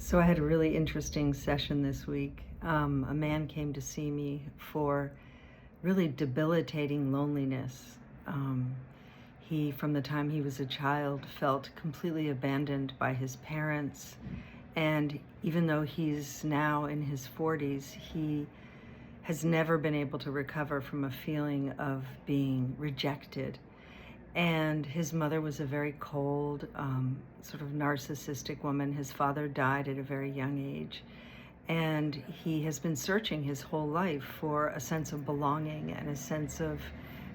So I had a really interesting session this week. A man came to see me for really debilitating loneliness. Um, he, from the time he was a child, felt completely abandoned by his parents. And even though he's now in his 40s, he has never been able to recover from a feeling of being rejected. And his mother was a very cold, sort of narcissistic woman. His father died at a very young age. And he has been searching his whole life for a sense of belonging and a sense of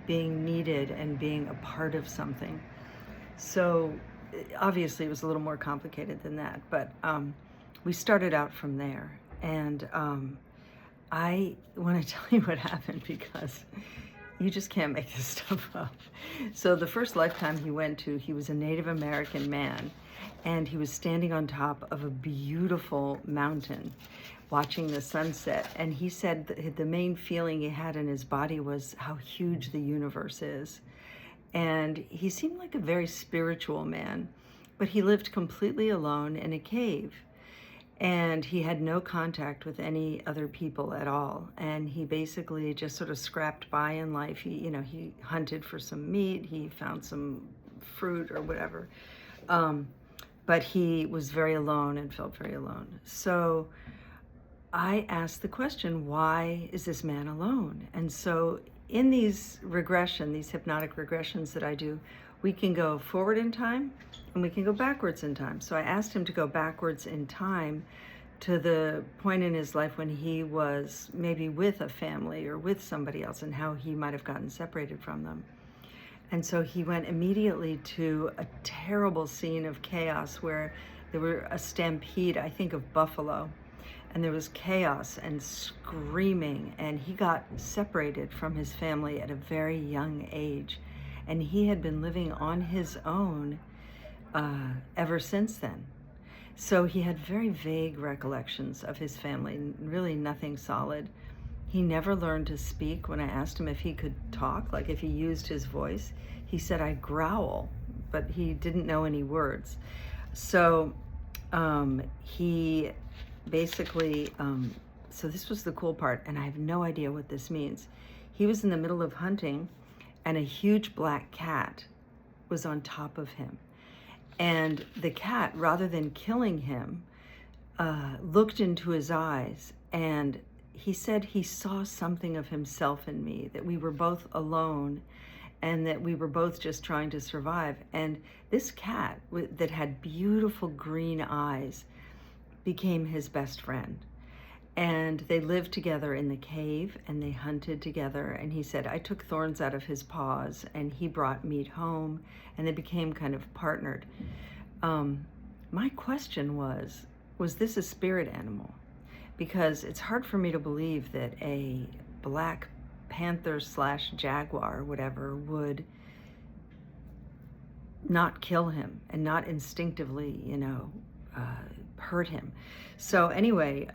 being needed and being a part of something. So obviously it was a little more complicated than that, but we started out from there. And I want to tell you what happened because you just can't make this stuff up. So the first lifetime he went to, he was a Native American man, and he was standing on top of a beautiful mountain watching the sunset. And he said that the main feeling he had in his body was how huge the universe is. And he seemed like a very spiritual man, but he lived completely alone in a cave. And he had no contact with any other people at all. And he basically just sort of scrapped by in life. He hunted for some meat, he found some fruit or whatever. But he was very alone and felt very alone. So I asked the question, why is this man alone? And so in these hypnotic regressions that I do, we can go forward in time and we can go backwards in time. So I asked him to go backwards in time to the point in his life when he was maybe with a family or with somebody else and how he might have gotten separated from them. And so he went immediately to a terrible scene of chaos where there were a stampede, I think, of buffalo. And there was chaos and screaming, and he got separated from his family at a very young age. And he had been living on his own ever since then. So he had very vague recollections of his family, really nothing solid. He never learned to speak. When I asked him if he could talk, like if he used his voice, he said, "I growl," but he didn't know any words. So he basically, so this was the cool part, and I have no idea what this means. He was in the middle of hunting, and a huge black cat was on top of him. And the cat, rather than killing him, looked into his eyes, and he said he saw something of himself in me, that we were both alone and that we were both just trying to survive. And this cat that had beautiful green eyes became his best friend. And they lived together in the cave and they hunted together. And he said, I took thorns out of his paws and he brought meat home, and they became kind of partnered. My question was this a spirit animal? Because it's hard for me to believe that a black panther / jaguar or whatever would not kill him and not instinctively, hurt him. So anyway,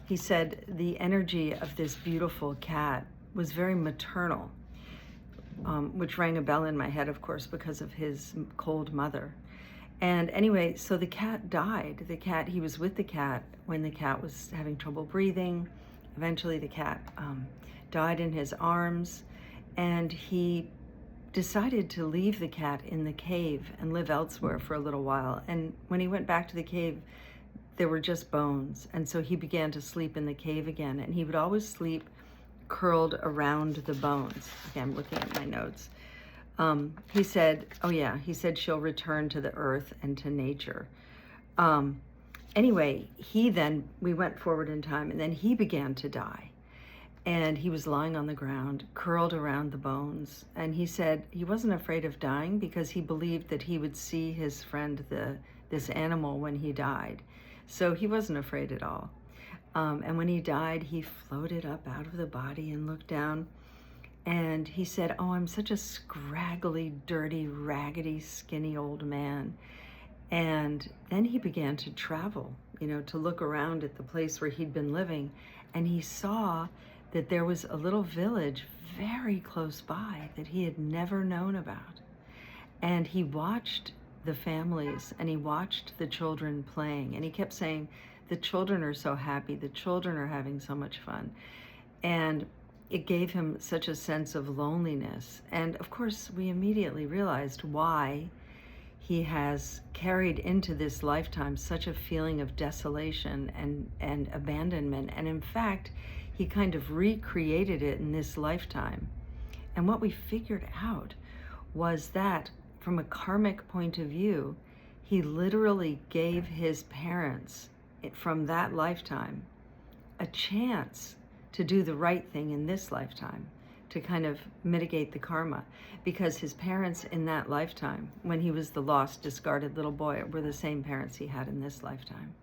he said the energy of this beautiful cat was very maternal, which rang a bell in my head, of course, because of his cold mother. And anyway, so the cat died. He was with the cat when the cat was having trouble breathing. Eventually the cat died in his arms, and he decided to leave the cat in the cave and live elsewhere for a little while. And when he went back to the cave, there were just bones. And so he began to sleep in the cave again, and he would always sleep curled around the bones. Again, I'm looking at my notes. He said she'll return to the earth and to nature. Anyway, we went forward in time, and then he began to die. And he was lying on the ground, curled around the bones. And he said he wasn't afraid of dying because he believed that he would see his friend, this animal, when he died. So he wasn't afraid at all. And when he died, he floated up out of the body and looked down. And he said, "Oh, I'm such a scraggly, dirty, raggedy, skinny old man." And then he began to travel, to look around at the place where he'd been living. And he saw that there was a little village very close by that he had never known about. And he watched the families, and he watched the children playing, and he kept saying, the children are so happy, the children are having so much fun. And it gave him such a sense of loneliness. And of course, we immediately realized why he has carried into this lifetime such a feeling of desolation and abandonment. And in fact, he kind of recreated it in this lifetime. And what we figured out was that from a karmic point of view, he literally gave his parents from that lifetime a chance to do the right thing in this lifetime, to kind of mitigate the karma, because his parents in that lifetime, when he was the lost, discarded little boy, were the same parents he had in this lifetime.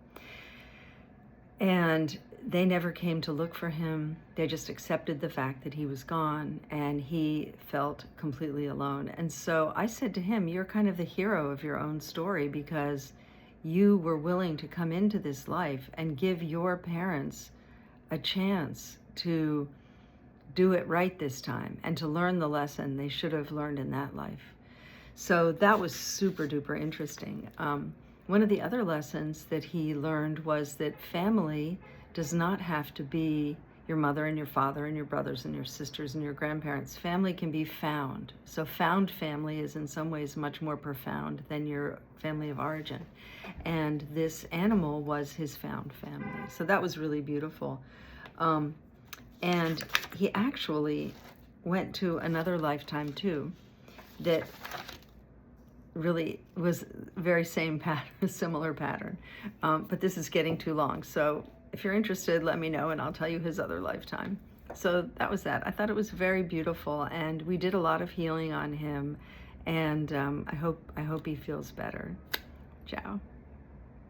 And they never came to look for him. They just accepted the fact that he was gone, and he felt completely alone. And so I said to him, you're kind of the hero of your own story, because you were willing to come into this life and give your parents a chance to do it right this time and to learn the lesson they should have learned in that life. So that was super duper interesting. One of the other lessons that he learned was that family does not have to be your mother and your father and your brothers and your sisters and your grandparents. Family can be found. So found family is in some ways much more profound than your family of origin. And this animal was his found family. So that was really beautiful. And he actually went to another lifetime too that really was very same pattern, similar pattern. But this is getting too long. So if you're interested, let me know and I'll tell you his other lifetime. So that was that. I thought it was very beautiful, and we did a lot of healing on him, and I hope he feels better. Ciao.